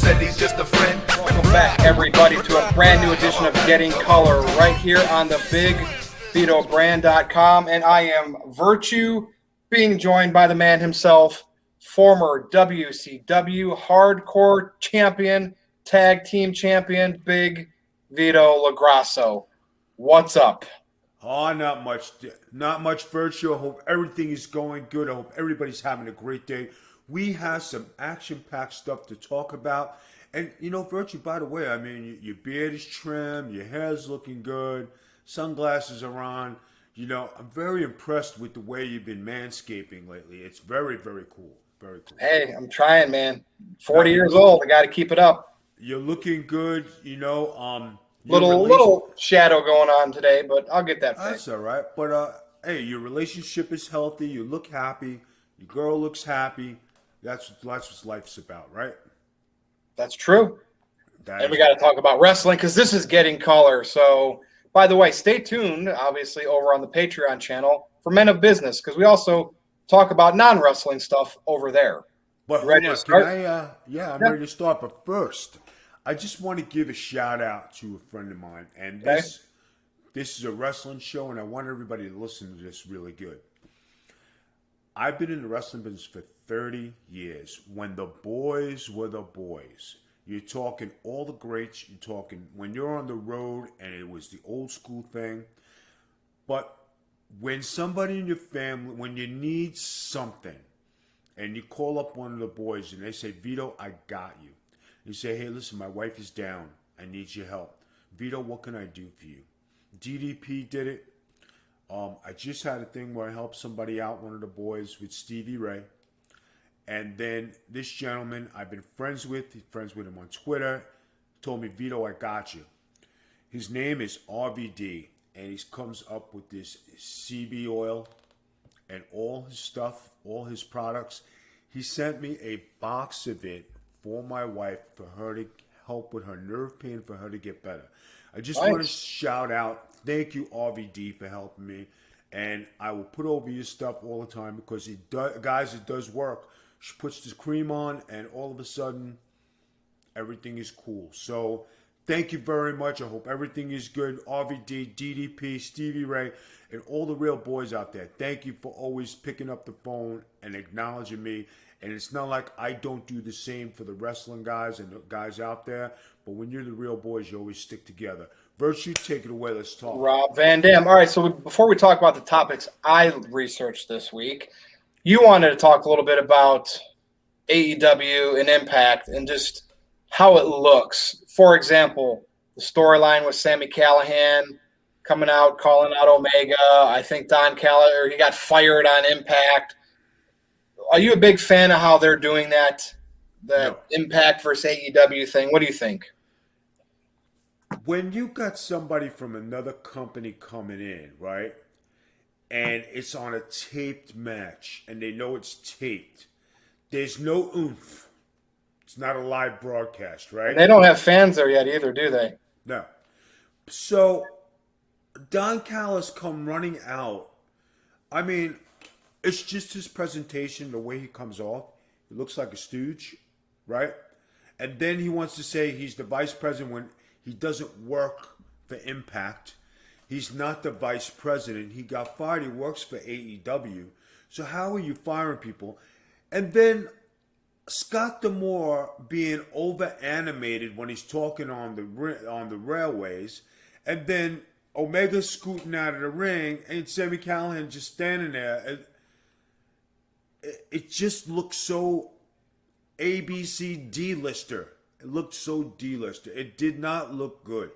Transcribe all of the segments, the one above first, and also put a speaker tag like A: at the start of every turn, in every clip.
A: said he's just a friend.
B: Welcome back, everybody, to a brand new edition of Getting Color right here on the big VitoBrand.com. And I am Virtue, being joined by the man himself, former WCW hardcore champion, tag team champion, Big Vito LaGrasso. What's up?
C: Oh, not much, Virtue. I hope everything is going good. I hope everybody's having a great day. We have some action-packed stuff to talk about. And, you know, Virtue, by the way, I mean, your beard is trimmed, your hair's looking good, sunglasses are on. You know, I'm very impressed with the way you've been manscaping lately. It's very, very cool. Very cool.
B: Hey, I'm trying, man. 40 years old. I got to keep it up.
C: You're looking good, you know.
B: Little shadow going on today, but I'll get that fixed.
C: That's all right. But, hey, your relationship is healthy. You look happy. Your girl looks happy. That's what life's about, right?
B: That's true. And we got to talk about wrestling because this is Getting Color. So, by the way, stay tuned, obviously, over on the Patreon channel for Men of Business because we also talk about non-wrestling stuff over there.
C: But
B: ready to start?
C: I'm ready to start. But first, I just want to give a shout out to a friend of mine. And this is a wrestling show, and I want everybody to listen to this really good. I've been in the wrestling business for 30 years. When the boys were the boys. You're talking all the greats. You're talking when you're on the road and it was the old school thing. But when somebody in your family, when you need something and you call up one of the boys and they say, Vito, I got you. You say, hey, listen, my wife is down. I need your help. Vito, what can I do for you? DDP did it. I just had a thing where I helped somebody out, one of the boys, with Stevie Ray. And then this gentleman I've been friends with him on Twitter, told me, Vito, I got you. His name is RVD, and he comes up with this CB oil and all his stuff, all his products. He sent me a box of it for my wife, for her to help with her nerve pain, for her to get better. I just want to shout out, thank you, RVD, for helping me. And I will put over your stuff all the time because it does work. She puts this cream on, and all of a sudden, everything is cool. So, thank you very much. I hope everything is good. RVD, DDP, Stevie Ray, and all the real boys out there. Thank you for always picking up the phone and acknowledging me. And it's not like I don't do the same for the wrestling guys and the guys out there. But when you're the real boys, you always stick together. Virtue, take it away. Let's talk.
B: Rob Van Dam. All right, so before we talk about the topics I researched this week, you wanted to talk a little bit about AEW and Impact and just how it looks. For example, the storyline with Sami Callihan coming out, calling out Omega. I think Don Callihan, he got fired on Impact. Are you a big fan of how they're doing that? The Impact versus AEW thing. What do you think?
C: When you got somebody from another company coming in, right, and it's on a taped match, and they know it's taped, there's no oomph. It's not a live broadcast, right?
B: They don't have fans there yet either, do they?
C: No. So, Don Callis come running out. I mean, it's just his presentation, the way he comes off. He looks like a stooge, right? And then he wants to say he's the vice president when he doesn't work for Impact. He's not the vice president. He got fired. He works for AEW. So how are you firing people? And then Scott D'Amore being over animated when he's talking on the railways, and then Omega scooting out of the ring, and Sami Callihan just standing there. It just looks so ABC D-lister. It looked so D-lister. It did not look good.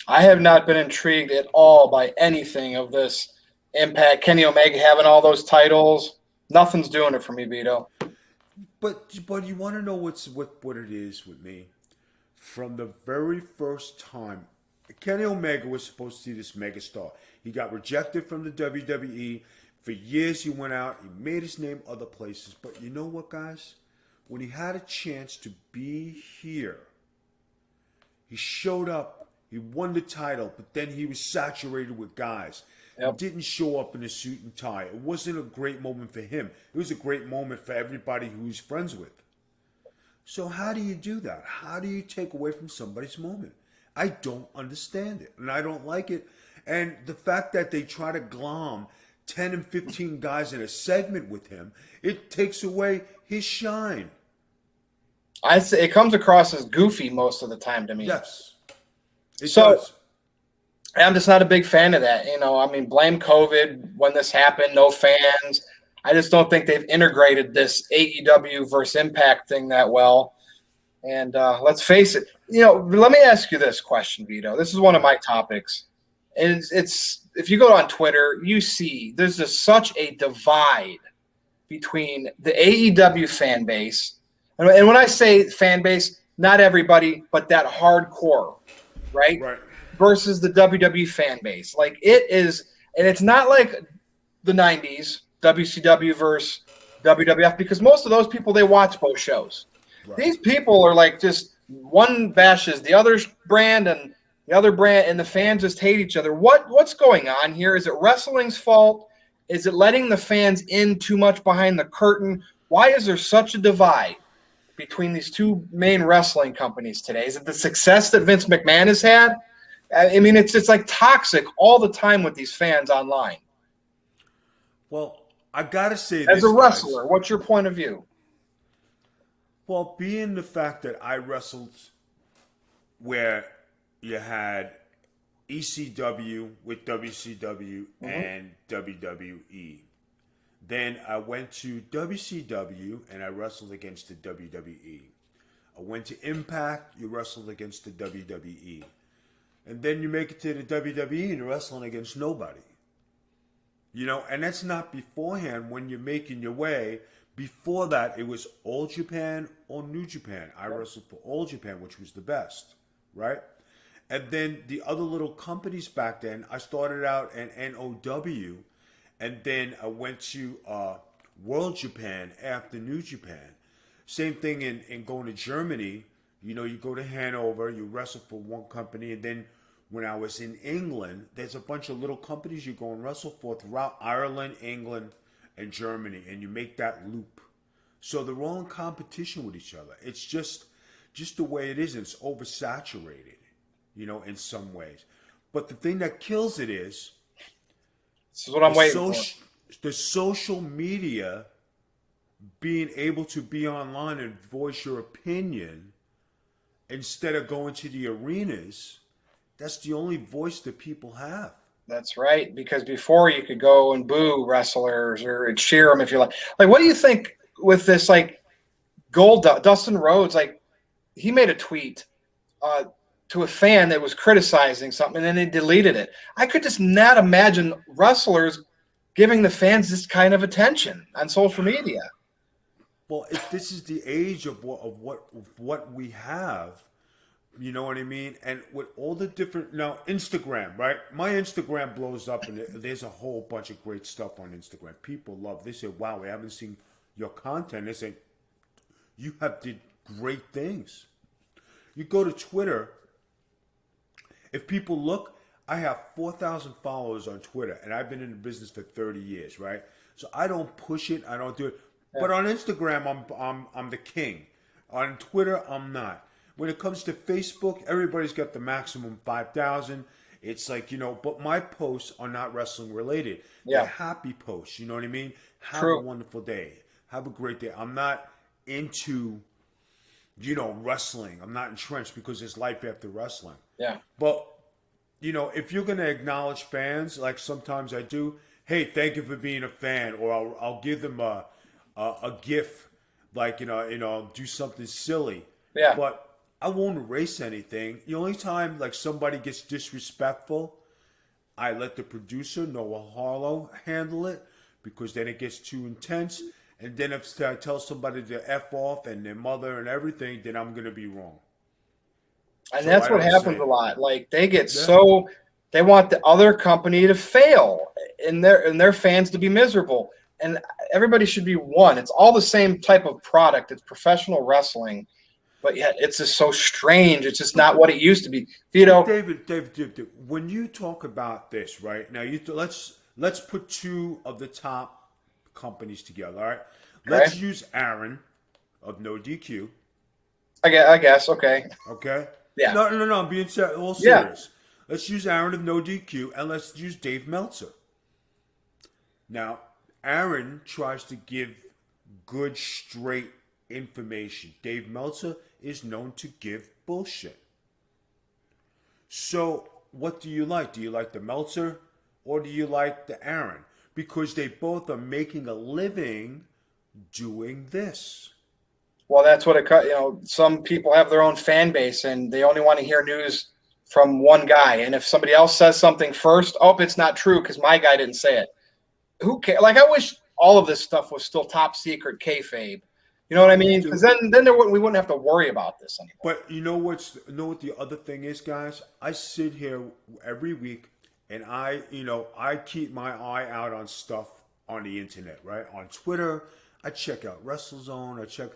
B: I have not been intrigued at all by anything of this Impact. Kenny Omega having all those titles. Nothing's doing it for me, Vito.
C: But you want to know what it is with me? From the very first time, Kenny Omega was supposed to be this megastar. He got rejected from the WWE. For years he went out. He made his name other places. But you know what, guys? When he had a chance to be here, he showed up. He won the title, but then he was saturated with guys. Yep. He didn't show up in a suit and tie. It wasn't a great moment for him. It was a great moment for everybody who he's friends with. So how do you do that? How do you take away from somebody's moment? I don't understand it, and I don't like it. And the fact that they try to glom 10 and 15 guys in a segment with him, it takes away his shine.
B: I say it comes across as goofy most of the time to me.
C: Yes, it
B: So
C: does.
B: I'm just not a big fan of that. I mean, blame COVID when this happened, no fans. I just don't think they've integrated this AEW versus Impact thing that well. And let's face it, let me ask you this question, Vito. This is one of my topics. It's if you go on Twitter, you see there's just such a divide between the AEW fan base. And when I say fan base, not everybody, but that hardcore, right?
C: Right.
B: Versus the WWE fan base. Like it is, and it's not like the 90s, WCW versus WWF, because most of those people, they watch both shows.
C: Right.
B: These people are like just one bashes the other's brand and the other brand, and the fans just hate each other. What's going on here? Is it wrestling's fault? Is it letting the fans in too much behind the curtain? Why is there such a divide between these two main wrestling companies today? Is it the success that Vince McMahon has had? I mean, it's like toxic all the time with these fans online.
C: Well, I gotta say,
B: As
C: this,
B: a wrestler,
C: guys.
B: what's your point of view?
C: Well, being the fact that I wrestled where you had ECW with WCW and WWE. Then I went to WCW and I wrestled against the WWE. I went to Impact, you wrestled against the WWE. And then you make it to the WWE and you're wrestling against nobody. And that's not beforehand when you're making your way. Before that, it was All Japan or New Japan. I wrestled for All Japan, which was the best, right? And then the other little companies back then, I started out at NOW, and then I went to World Japan after New Japan. Same thing in going to Germany. You go to Hanover, you wrestle for one company, and then when I was in England, there's a bunch of little companies you go and wrestle for throughout Ireland, England, and Germany, and you make that loop. So they're all in competition with each other. It's just the way it is, and it's oversaturated, in some ways. But the thing that kills it is
B: this is what I'm waiting for.
C: The social media being able to be online and voice your opinion instead of going to the arenas. That's the only voice that people have.
B: That's right, because before you could go and boo wrestlers or cheer them if you like. Like, what do you think with this? Like, Dustin Rhodes, like, he made a tweet to a fan that was criticizing something, and then they deleted it. I could just not imagine wrestlers giving the fans this kind of attention on social media.
C: Well, this is the age of what we have. You know what I mean? And with all the different now Instagram, right? My Instagram blows up, and there's a whole bunch of great stuff on Instagram. People love. They say, "Wow, we haven't seen your content." They say, "You have did great things." You go to Twitter. If people look, I have 4,000 followers on Twitter, and I've been in the business for 30 years, right? So I don't push it. I don't do it. Yeah. But on Instagram, I'm the king. On Twitter, I'm not. When it comes to Facebook, everybody's got the maximum 5,000. It's like, but my posts are not wrestling related. Yeah. They're happy posts, you know what I mean? Have a wonderful day. Have a great day. I'm not into, wrestling. I'm not entrenched because there's life after wrestling.
B: Yeah.
C: But, if you're going to acknowledge fans, like sometimes I do, hey, thank you for being a fan, or I'll give them a gift, like, do something silly.
B: Yeah.
C: But I won't erase anything. The only time like somebody gets disrespectful, I let the producer, Noah Harlow, handle it, because then it gets too intense. And then if I tell somebody to F off and their mother and everything, then I'm going to be wrong.
B: And so that's what happens a lot. Like they get they want the other company to fail and their fans to be miserable. And everybody should be one. It's all the same type of product. It's professional wrestling. But yet it's just so strange. It's just not what it used to be. Vito,
C: David, when you talk about this, right now, let's put two of the top companies together. All right, let's use Aaron of No DQ,
B: I guess. Okay.
C: Okay?
B: Yeah.
C: No. I'm being all
B: Yeah.
C: serious. Let's use Aaron of No DQ and let's use Dave Meltzer. Now, Aaron tries to give good, straight information. Dave Meltzer is known to give bullshit. So, what do you like? Do you like the Meltzer or do you like the Aaron? Because they both are making a living doing this.
B: Well, that's what it cut. Some people have their own fan base, and they only want to hear news from one guy. And if somebody else says something first, oh, it's not true because my guy didn't say it. Who cares? Like, I wish all of this stuff was still top secret kayfabe. You know what I
C: Me
B: mean? Because
C: too.
B: then we wouldn't have to worry about this anymore.
C: But you know what the other thing is, guys? I sit here every week and I keep my eye out on stuff on the internet, right? On Twitter, I check out WrestleZone,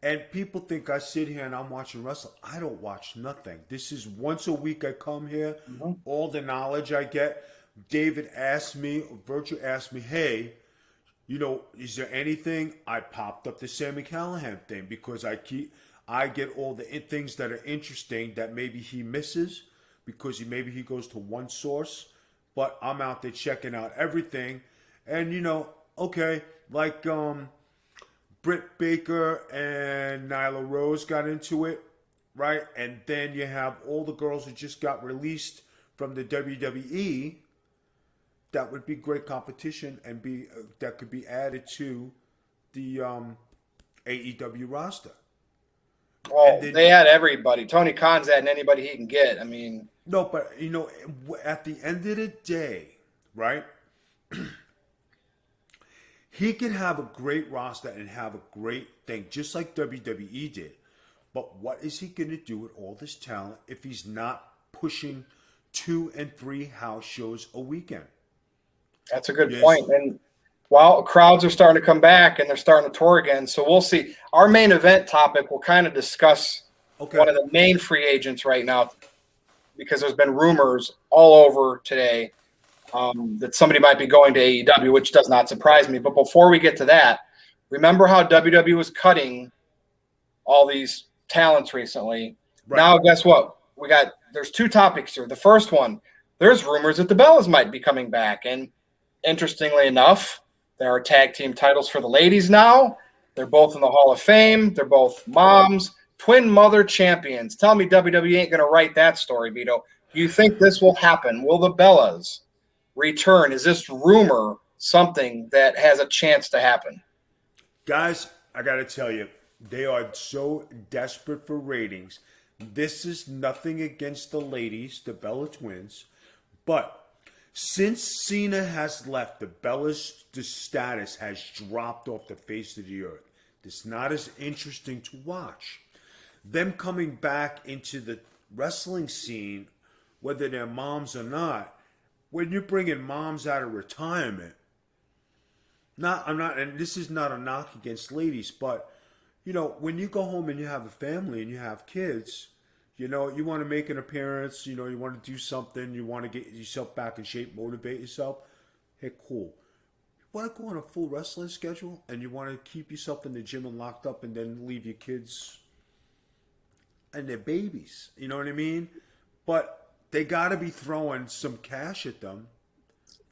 C: and people think I sit here and I'm watching wrestling. I don't watch nothing. This is once a week I come here,
B: Mm-hmm.
C: all the knowledge I get. David asked me, Virtue asked me, hey, is there anything? I popped up the Sammy Callahan thing because I get all the things that are interesting that maybe he misses because maybe he goes to one source, but I'm out there checking out everything, and okay, like Britt Baker and Nyla Rose got into it, right? And then you have all the girls who just got released from the WWE. That would be great competition and be that could be added to the AEW roster. And
B: Well,
C: then
B: they had everybody. Tony Khan's adding anybody he can get. I mean,
C: no, but at the end of the day, right? He can have a great roster and have a great thing, just like WWE did. But what is he going to do with all this talent if he's not pushing 2 and 3 house shows a weekend?
B: that's a good
C: Yes.
B: point. And well, crowds are starting to come back and they're starting to tour again. So we'll see. Our main event topic will kind of discuss
C: Okay.
B: one of the main free agents right now because there's been rumors all over today that somebody might be going to AEW, which does not surprise me. But before we get to that, remember how WWE was cutting all these talents recently?
C: Right.
B: Now, guess what? There's 2 topics here. The first one, there's rumors that the Bellas might be coming back. And interestingly enough, there are tag team titles for the ladies now. They're both in the Hall of Fame. They're both moms, twin mother champions. Tell me WWE ain't going to write that story, Vito. Do you think this will happen? Will the Bellas return? Is this rumor something that has a chance to happen?
C: Guys, I got to tell you, they are so desperate for ratings. This is nothing against the ladies, the Bella Twins, but since Cena has left, the Bella's status has dropped off the face of the earth. It's not as interesting to watch. Them coming back into the wrestling scene, whether they're moms or not, when you're bringing moms out of retirement, and this is not a knock against ladies, but when you go home and you have a family and you have kids, you want to make an appearance, you want to do something, you want to get yourself back in shape, motivate yourself. Hey, cool. You want to go on a full wrestling schedule and you want to keep yourself in the gym and locked up and then leave your kids and their babies. You know what I mean? But they got to be throwing some cash at them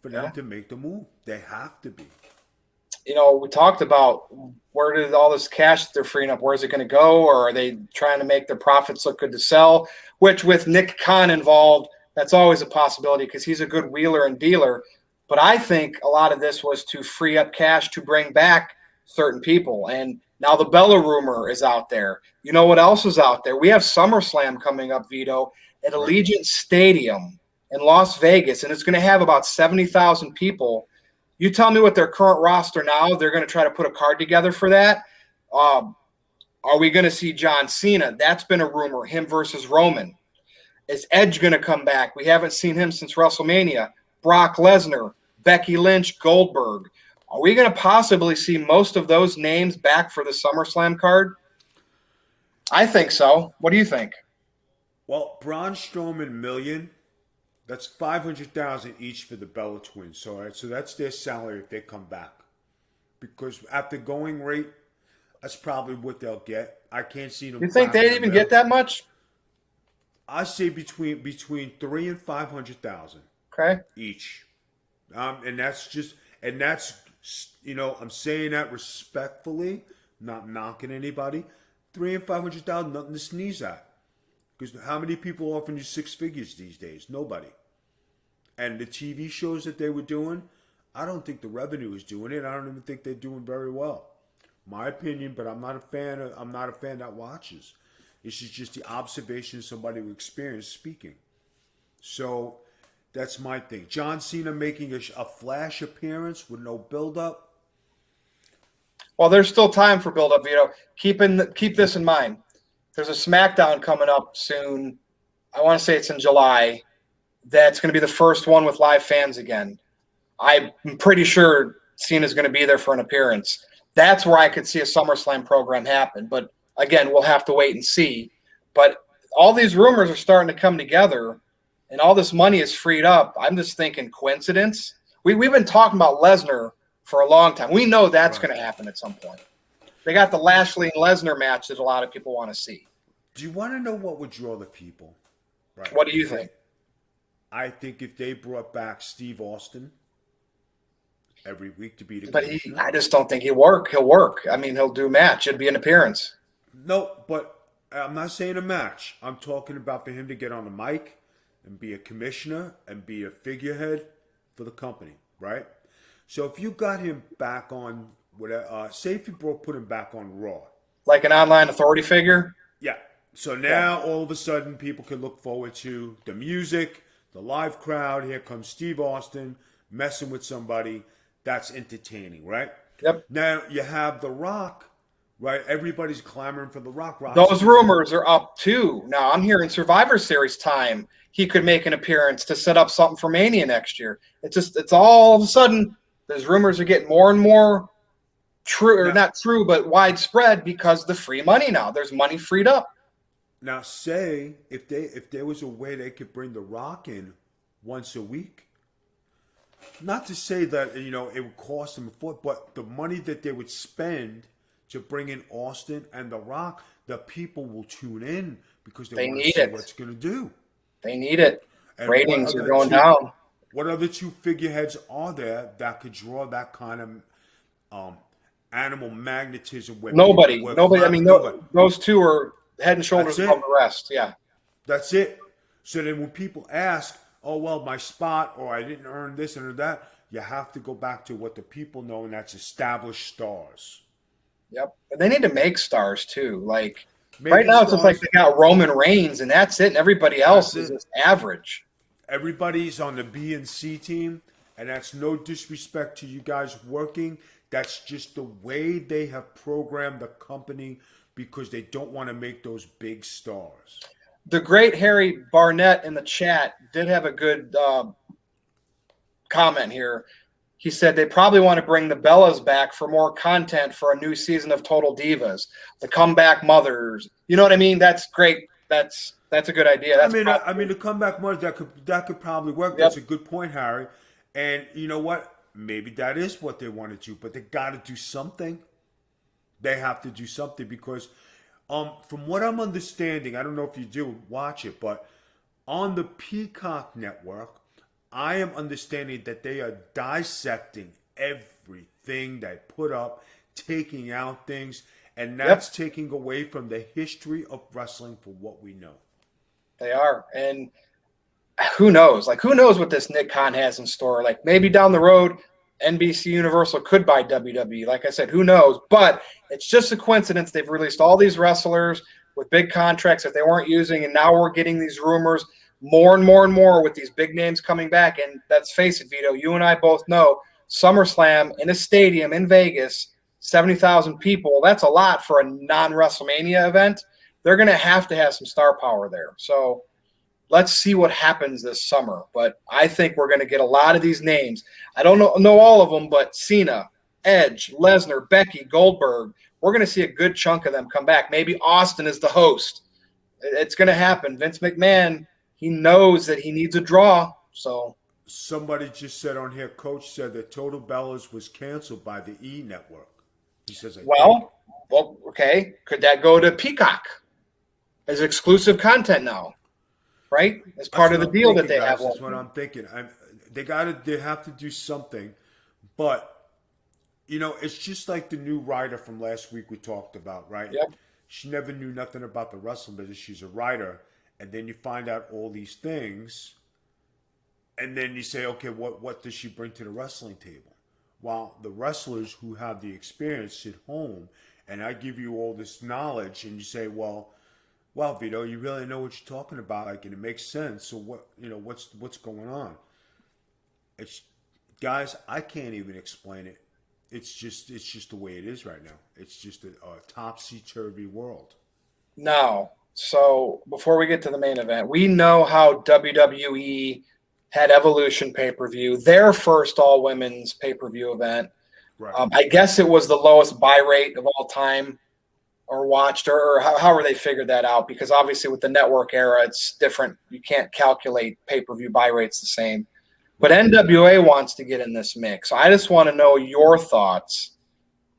C: for them to make the move. They have to be.
B: We talked about where did all this cash that they're freeing up, where's it going to go? Or are they trying to make their profits look good to sell? Which with Nick Khan involved, that's always a possibility because he's a good wheeler and dealer. But I think a lot of this was to free up cash to bring back certain people. And now the Bella rumor is out there. You know what else is out there? We have SummerSlam coming up, Vito, at Allegiant Stadium in Las Vegas, and it's going to have about 70,000 people. You tell me what their current roster now, they're going to try to put a card together for that. Are we going to see John Cena? That's been a rumor, him versus Roman. Is Edge going to come back? We haven't seen him since WrestleMania. Brock Lesnar, Becky Lynch, Goldberg. Are we going to possibly see most of those names back for the SummerSlam card? I think so. What do you think?
C: Well, Braun Strowman million. That's 500,000 each for the Bella Twins. So, all right, so that's their salary if they come back. Because at the going rate, That's probably what they'll get. I can't see them
B: You think
C: cracking
B: they'd
C: the
B: even
C: middle.
B: get that much?
C: I say between 300,000 and 500,000
B: Okay.
C: each. And that's I'm saying that respectfully, not knocking anybody. 300,000 and 500,000, nothing to sneeze at. Because how many people are offering you six figures these days? Nobody. And the TV shows that they were doing, I don't think the revenue is doing it. I don't even think they're doing very well. My opinion, but I'm not a fan. I'm not a fan that watches. This is just the observation of somebody who experienced speaking. So that's my thing. John Cena making a Flash appearance with no build up.
B: Well, there's still time for build-up, Vito. Keep this in mind. There's a SmackDown coming up soon. I want to say it's in July. That's going to be the first one with live fans again. I'm pretty sure Cena's going to be there for an appearance. That's where I could see a SummerSlam program happen. But again, we'll have to wait and see. But all these rumors are starting to come together, and all this money is freed up. I'm just thinking coincidence. We've been talking about Lesnar for a long time. We know that's
C: Right.
B: going to happen at some point. They got the Lashley and Lesnar match that a lot of people want to see.
C: Do you want to know what would draw the people? Right.
B: What do you think?
C: I think if they brought back Steve Austin every week to be the
B: But
C: commissioner.
B: I just don't think he'll work. He'll work. I mean, he'll do a match. It'd be an appearance.
C: No, but I'm not saying a match. I'm talking about for him to get on the mic and be a commissioner and be a figurehead for the company, right? So if you got him back on, say if you put him back on Raw.
B: Like an online authority figure?
C: Yeah. So now all of a sudden people can look forward to the music, the live crowd. Here comes Steve Austin messing with somebody. That's entertaining, right?
B: Yep.
C: Now you have The Rock, right? Everybody's clamoring for The Rock.
B: Those rumors are up too. Now I'm hearing Survivor Series time. He could make an appearance to set up something for Mania next year. It's all of a sudden, those rumors are getting more and more true, or not true, but widespread because the free money now. There's money freed up.
C: Now, say if there was a way they could bring The Rock in once a week, not to say that it would cost them a foot, but the money that they would spend to bring in Austin and The Rock, the people will tune in because they want to see what it's going to do.
B: They need it.
C: And
B: ratings are going down.
C: What other two figureheads are there that could draw that kind of animal magnetism?
B: Nobody. I mean, those two are head and shoulders above the rest. Yeah.
C: That's it. So then when people ask, oh, well, my spot, or I didn't earn this and that, you have to go back to what the people know, and that's established stars.
B: Yep. And they need to make stars, too. Like, right now, it's just like they got Roman Reigns, and that's it, and everybody else is just average.
C: Everybody's on the B and C team, and that's no disrespect to you guys working. That's just the way they have programmed the company because they don't want to make those big stars.
B: The great Harry Barnett in the chat did have a good comment here. He said they probably want to bring the Bellas back for more content for a new season of Total Divas, the comeback mothers. You know what I mean? That's great. That's a good idea.
C: I mean, the comeback mothers that could probably work. Yep. That's a good point, Harry. And you know what? Maybe that is what they want to do, but they got to do something. They have to do something because, from what I'm understanding, I don't know if you do watch it, but on the Peacock network, I am understanding that they are dissecting everything they put up, taking out things, and that's taking away from the history of wrestling for what we know.
B: They are. And who knows? Like, who knows what this Nick Khan has in store? Like, maybe down the road, NBC Universal could buy WWE. Like I said, who knows? But it's just a coincidence. They've released all these wrestlers with big contracts that they weren't using, and now we're getting these rumors more and more and more with these big names coming back. And let's face it, Vito, you and I both know SummerSlam in a stadium in Vegas, 70,000 people, that's a lot for a non-WrestleMania event. They're going to have some star power there. So let's see what happens this summer. But I think we're going to get a lot of these names. I don't know all of them, but Cena, Edge, Lesnar, Becky, Goldberg, we're going to see a good chunk of them come back. Maybe Austin is the host. It's going to happen. Vince McMahon, he knows that he needs a draw. So
C: somebody just said on here, Coach said that Total Bellas was canceled by the E Network. He says,
B: well, okay. Could that go to Peacock as exclusive content now? Right? As
C: That's
B: part of
C: what
B: the
C: I'm
B: deal that
C: thinking,
B: they have
C: guys. That's what
B: working.
C: I'm thinking. They have to do something, but it's just like the new writer from last week we talked about, right?
B: Yep.
C: She never knew nothing about the wrestling business. She's a writer, and then you find out all these things, and then you say, okay, what does she bring to the wrestling table? While the wrestlers who have the experience sit home, and I give you all this knowledge, and you say, well, Vito, you really know what you're talking about, like, and it makes sense. So what's going on? It's guys, I can't even explain it. It's just the way it is right now. It's just a topsy turvy world.
B: Now, so before we get to the main event, we know how WWE had Evolution pay per view, their first all women's pay per view event.
C: Right.
B: I guess it was the lowest buy rate of all time or watched, or however they figured that out, because obviously with the network era, it's different. You can't calculate pay per view buy rates the same. But
C: Right.
B: NWA wants to get in this mix. So I just want to know your thoughts.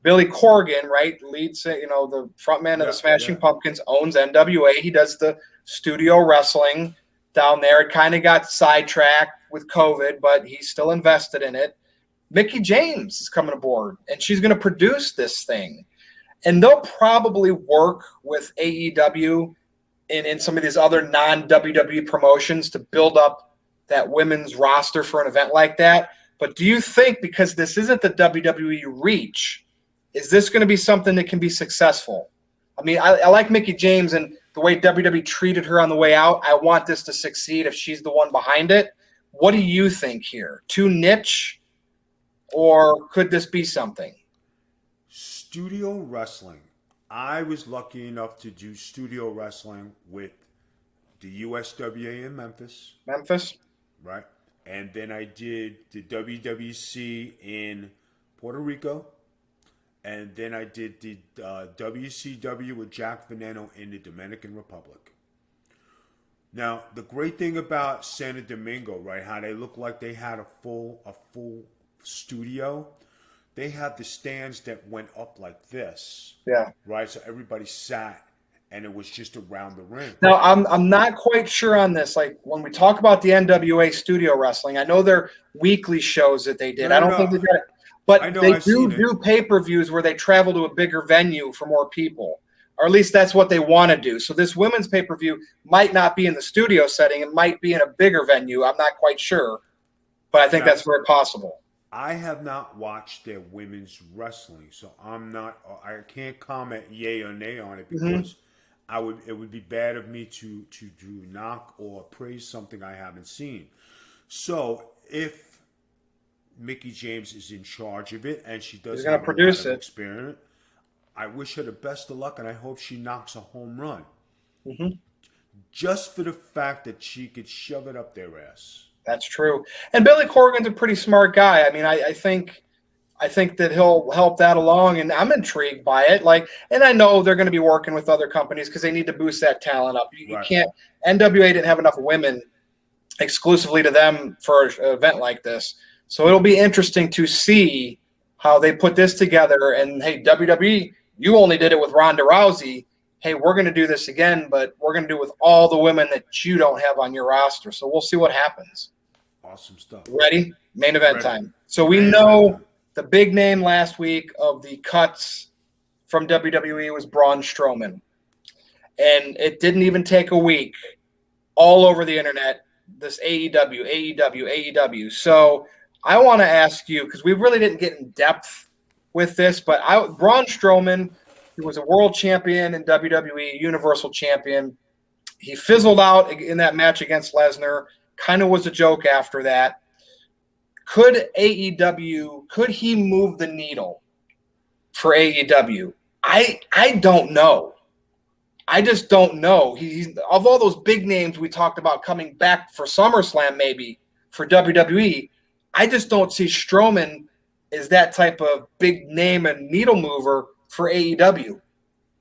B: Billy Corgan, right, leads, the frontman of the
C: Yeah.
B: Smashing
C: Yeah.
B: Pumpkins, owns NWA. He does the studio wrestling down there. It kind of got sidetracked with COVID, but he's still invested in it. Mickie James is coming aboard, and she's going to produce this thing. And they'll probably work with AEW in some of these other non-WWE promotions to build up that women's roster for an event like that. But do you think, because this isn't the WWE reach, is this going to be something that can be successful? I mean, I like Mickie James and the way WWE treated her on the way out. I want this to succeed if she's the one behind it. What do you think here? Too niche, or could this be something?
C: Studio wrestling. I was lucky enough to do studio wrestling with the USWA in Memphis,
B: Memphis?
C: right? And then I did the WWC in Puerto Rico. And then I did the WCW with Jack Veneno in the Dominican Republic. Now, the great thing about Santo Domingo, right, how they look like they had a full studio, they had the stands that went up like this,
B: Yeah.
C: right? So everybody sat, and it was just around the ring.
B: Now, I'm not quite sure on this. Like when we talk about the NWA studio wrestling, I know they're weekly shows that they did.
C: No,
B: I
C: no,
B: don't think
C: no.
B: they got it,
C: I
B: but
C: know
B: they
C: I've seen it.
B: do pay-per-views where they travel to a bigger venue for more people, or at least that's what they want to do. So this women's pay-per-view might not be in the studio setting; it might be in a bigger venue. I'm not quite sure, but I think
C: Now,
B: that's very possible.
C: I have not watched their women's wrestling, so I can't comment yay or nay on it
B: Mm-hmm.
C: because it would be bad of me to knock or praise something I haven't seen. So if Mickie James is in charge of it and she
B: He's
C: does
B: going to
C: have a lot
B: produce
C: of
B: it.
C: experience, I wish her the best of luck and I hope she knocks a home run.
B: Mm-hmm.
C: Just for the fact that she could shove it up their ass.
B: That's true. And Billy Corgan's a pretty smart guy. I mean, I think that he'll help that along, and I'm intrigued by it. Like, and I know they're going to be working with other companies because they need to boost that talent up. You
C: Right.
B: can't. NWA didn't have enough women exclusively to them for an event like this, so it'll be interesting to see how they put this together. And hey, WWE, you only did it with Ronda Rousey. Hey, we're going to do this again, but we're going to do it with all the women that you don't have on your roster. So we'll see what happens.
C: Awesome stuff.
B: Ready? Main event
C: Ready.
B: time. So we
C: Main
B: know
C: event time.
B: the big name last week of the cuts from WWE was Braun Strowman. And it didn't even take a week. All over the internet, this AEW, AEW, AEW. So I want to ask you, because we really didn't get in depth with this, but Braun Strowman, he was a world champion in WWE, Universal Champion. He fizzled out in that match against Lesnar. Kind of was a joke after that. Could he move the needle for AEW? I don't know. I just don't know. He's of all those big names we talked about coming back for SummerSlam, maybe for WWE. I just don't see Strowman as that type of big name and needle mover for AEW.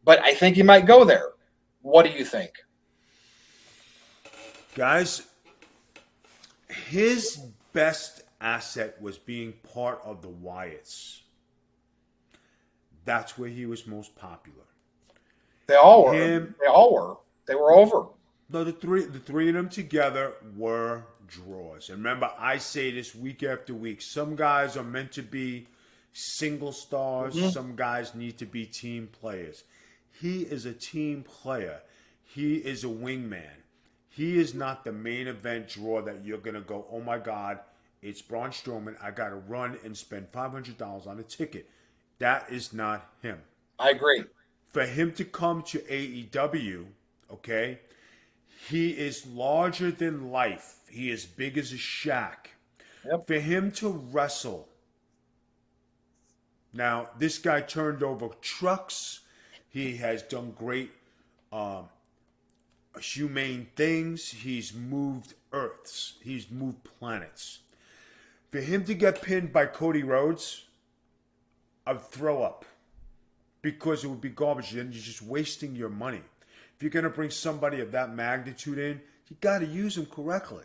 B: But I think he might go there. What do you think?
C: Guys, his best asset was being part of the Wyatts. That's where he was most popular.
B: They all were.
C: Him,
B: They all were. They were over.
C: no, the three of them together were draws. And remember, I say this week after week. Some guys are meant to be single stars.
B: Mhm.
C: Some guys need to be team players. He is a team player. He is a wingman. He is not the main event draw that you're gonna go, oh my God, it's Braun Strowman. I gotta run and spend $500 on a ticket. That is not him.
B: I agree.
C: For him to come to AEW, okay, he is larger than life. He is big as a shack.
B: Yep.
C: For him to wrestle. Now, this guy turned over trucks. He has done great humane things. He's moved earths. He's moved planets. For him to get pinned by Cody Rhodes, I'd throw up. Because it would be garbage. Then you're just wasting your money. If you're going to bring somebody of that magnitude in, you got to use him correctly.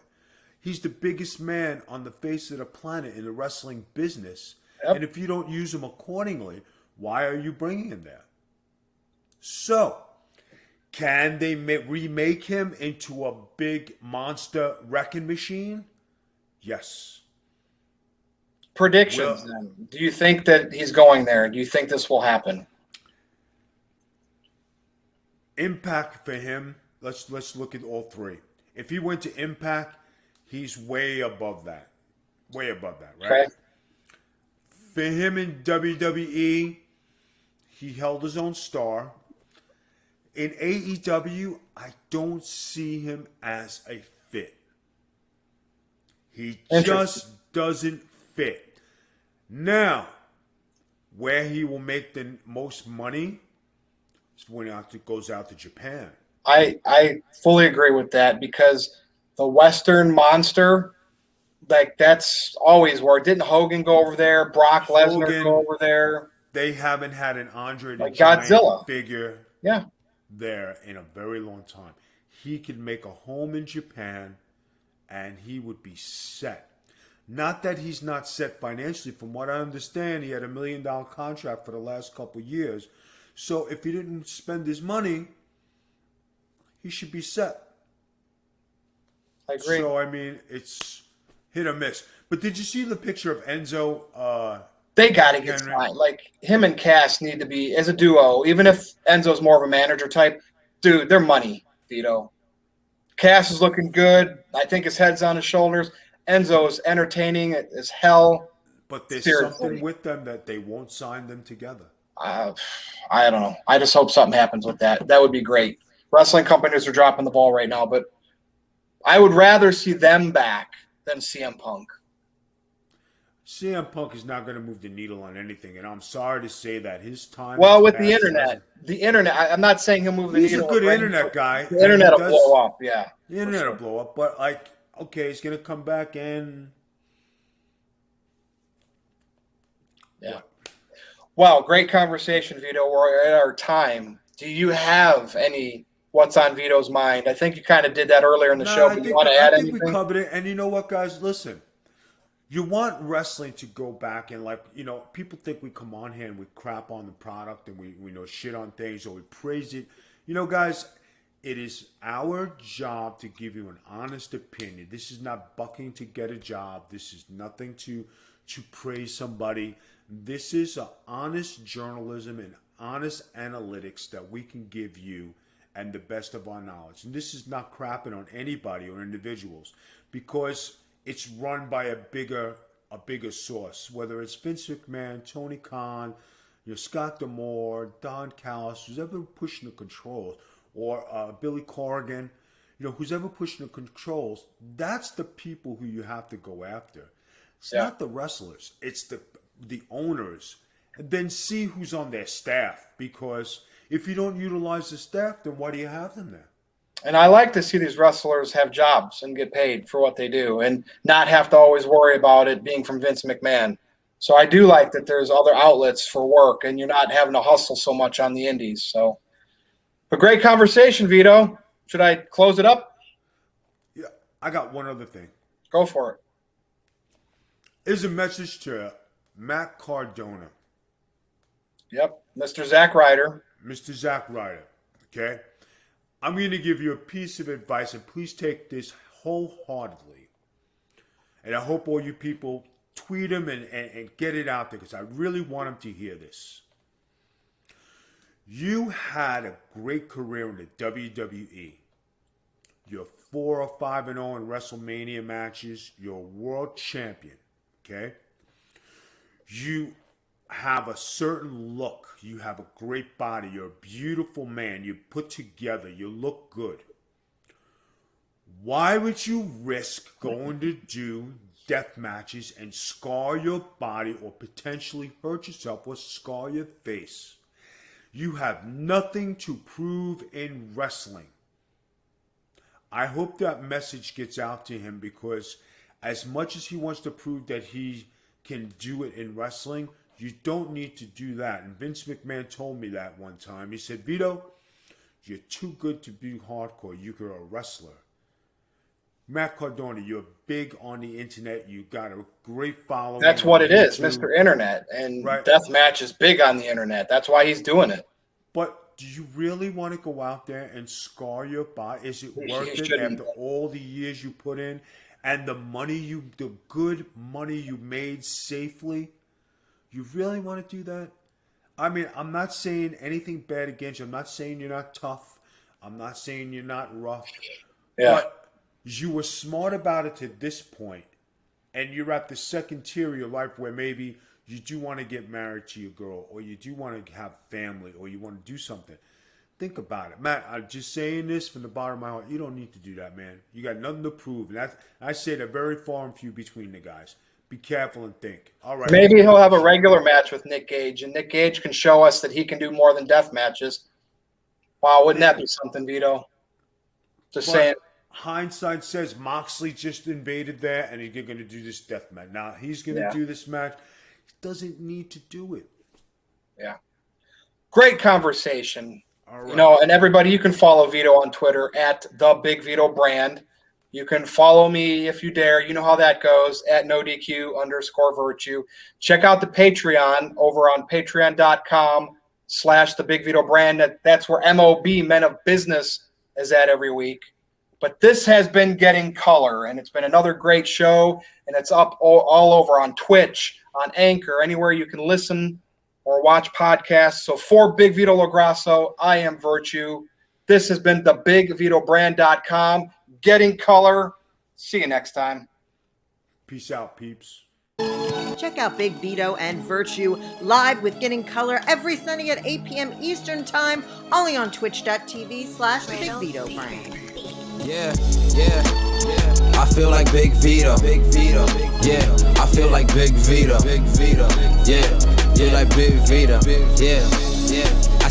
C: He's the biggest man on the face of the planet in the wrestling business.
B: Yep.
C: And if you don't use him accordingly, why are you bringing him there? So, can they remake him into a big monster wrecking machine? Yes.
B: Predictions then. Do you think that he's going there? Do you think this will happen?
C: Impact for him, let's look at all three. If he went to Impact, he's way above that. Way above that, right?
B: Okay.
C: For him in WWE, he held his own star. In AEW, I don't see him as a fit. He just doesn't fit. Now, where he will make the most money is when it goes out to Japan.
B: I fully agree with that because the Western monster, like that's always where didn't Hogan go over there? Brock Lesnar go over there?
C: They haven't had an Andre the
B: Like
C: Giant
B: Godzilla
C: figure
B: Yeah.
C: there in a very long time. He could make a home in Japan and he would be set. Not that he's not set financially. From what I understand, he had $1 million contract for the last couple of years. So if he didn't spend his money, he should be set.
B: I agree.
C: So, I mean, it's hit or miss. But did you see the picture of Enzo?
B: They got to get signed. Like him and Cass need to be as a duo. Even if Enzo's more of a manager type, dude, they're money, Vito. Cass is looking good. I think his head's on his shoulders. Enzo is entertaining as hell.
C: But there's
B: Seriously.
C: something with them that they won't sign them together.
B: I don't know. I just hope something happens with that. That would be great. Wrestling companies are dropping the ball right now, but I would rather see them back than CM Punk.
C: CM Punk is not going to move the needle on anything, and I'm sorry to say that his time.
B: Well, with the internet, I'm not saying he'll move the
C: he's
B: needle.
C: He's a good internet guy.
B: The internet will blow up, yeah.
C: The internet will blow up, but like, okay, he's going to come back and.
B: Yeah. Well, great conversation, Vito. We're at our time. Do you have any what's on Vito's mind? I think you kind of did that earlier in the show. But you want to add anything?
C: I think we covered it. And you know what, guys? Listen. You want wrestling to go back and, like, you know, people think we come on here and we crap on the product and we know shit on things or we praise it. You know, guys, it is our job to give you an honest opinion. This is not bucking to get a job. This is nothing to praise somebody. This is an honest journalism and honest analytics that we can give you and the best of our knowledge. And this is not crapping on anybody or individuals because it's run by a bigger source, whether it's Vince McMahon, Tony Khan, Scott D'Amore, Don Callis, who's ever pushing the controls, or Billy Corrigan, who's ever pushing the controls. That's the people who you have to go after. It's not the wrestlers. It's the owners. And then see who's on their staff, because if you don't utilize the staff, then why do you have them there?
B: And I like to see these wrestlers have jobs and get paid for what they do and not have to always worry about it being from Vince McMahon. So I do like that there's other outlets for work and you're not having to hustle so much on the indies. So a great conversation, Vito. Should I close it up?
C: Yeah, I got one other thing.
B: Go for it.
C: Here's a message to Matt Cardona.
B: Yep, Mr. Zack Ryder.
C: Mr. Zack Ryder, okay? I'm going to give you a piece of advice, and please take this wholeheartedly. And I hope all you people tweet him and get it out there, because I really want him to hear this. You had a great career in the WWE. You're 4 or 5-0 in WrestleMania matches. You're a world champion, okay? You have a certain look. You have a great body. You're a beautiful man. You put together. You look good. Why would you risk going to do death matches and scar your body or potentially hurt yourself or scar your face? You have nothing to prove in wrestling. I hope that message gets out to him, because as much as he wants to prove that he can do it in wrestling, you don't need to do that. And Vince McMahon told me that one time. He said, Vito, you're too good to be hardcore. You're a wrestler. Matt Cardona, you're big on the internet. You got a great following.
B: That's what it is, Mr. Internet. And right. Deathmatch is big on the internet. That's why he's doing it.
C: But do you really want to go out there and scar your body? Is it worth it after all the years you put in and the good money you made safely? You really want to do that? I mean, I'm not saying anything bad against you. I'm not saying you're not tough. I'm not saying you're not rough.
B: Yeah.
C: But you were smart about it to this point, and you're at the second tier of your life where maybe you do want to get married to your girl, or you do want to have family, or you want to do something. Think about it. Matt, I'm just saying this from the bottom of my heart. You don't need to do that, man. You got nothing to prove. And I say they're very far and few between the guys. Be careful and think. All right.
B: Maybe he'll have a regular match with Nick Gage, and Nick Gage can show us that he can do more than death matches. Wow, wouldn't that be something, Vito? Just saying.
C: Hindsight says Moxley just invaded there, and he's going to do this death match. Now, he's going to do this match. He doesn't need to do it.
B: Yeah. Great conversation.
C: All right.
B: You know, and everybody, you can follow Vito on Twitter at the Big Vito Brand. You can follow me if you dare. You know how that goes, at NoDQ_Virtue. Check out the Patreon over on patreon.com/the Big Vito Brand. That's where MOB, Men of Business, is at every week. But this has been Getting Color, and it's been another great show, and it's up all over on Twitch, on Anchor, anywhere you can listen or watch podcasts. So for Big Vito LaGrasso, I am Virtue. This has been the BigVitoBrand.com. Getting Color. See you next time.
C: Peace out, peeps.
A: Check out Big Vito and Virtue live with Getting Color every Sunday at 8 p.m. Eastern Time, only on twitch.tv/the Big Vito Brand.
D: Yeah. I feel like Big Vito. Yeah, I feel like Big Vito. Yeah, like Big Vito. Yeah. I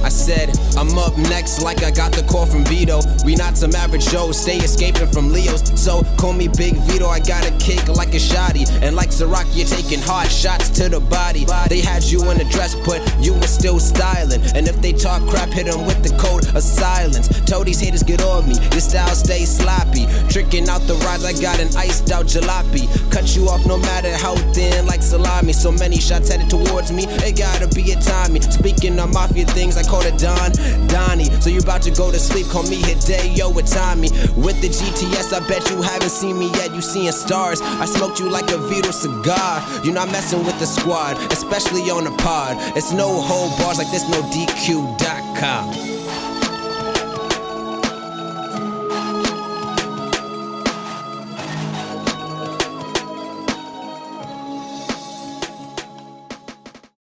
D: said, I'm up next like I got the call from Vito. We not some average Joes, stay escaping from Leos. So call me Big Vito, I got a kick like a shotty. And like Ciroc, you're taking hard shots to the body. They had you in a dress, but you were still styling. And if they talk crap, hit them with the code of silence. Told these haters get on me, your style stay sloppy. Tricking out the rides, I got an iced out jalopy. Cut you off no matter how thin, like salami. So many shots headed towards me, it gotta be a Tommy. Speaking of mafia things, I call it Donnie. So you about to go to sleep, call me Hideo with Tommy. With the GTS, I bet you haven't seen me yet, you seeing stars. I smoked you like a Vito cigar. You're not messing with the squad, especially on the pod. It's no hold bars like this, no DQ.com.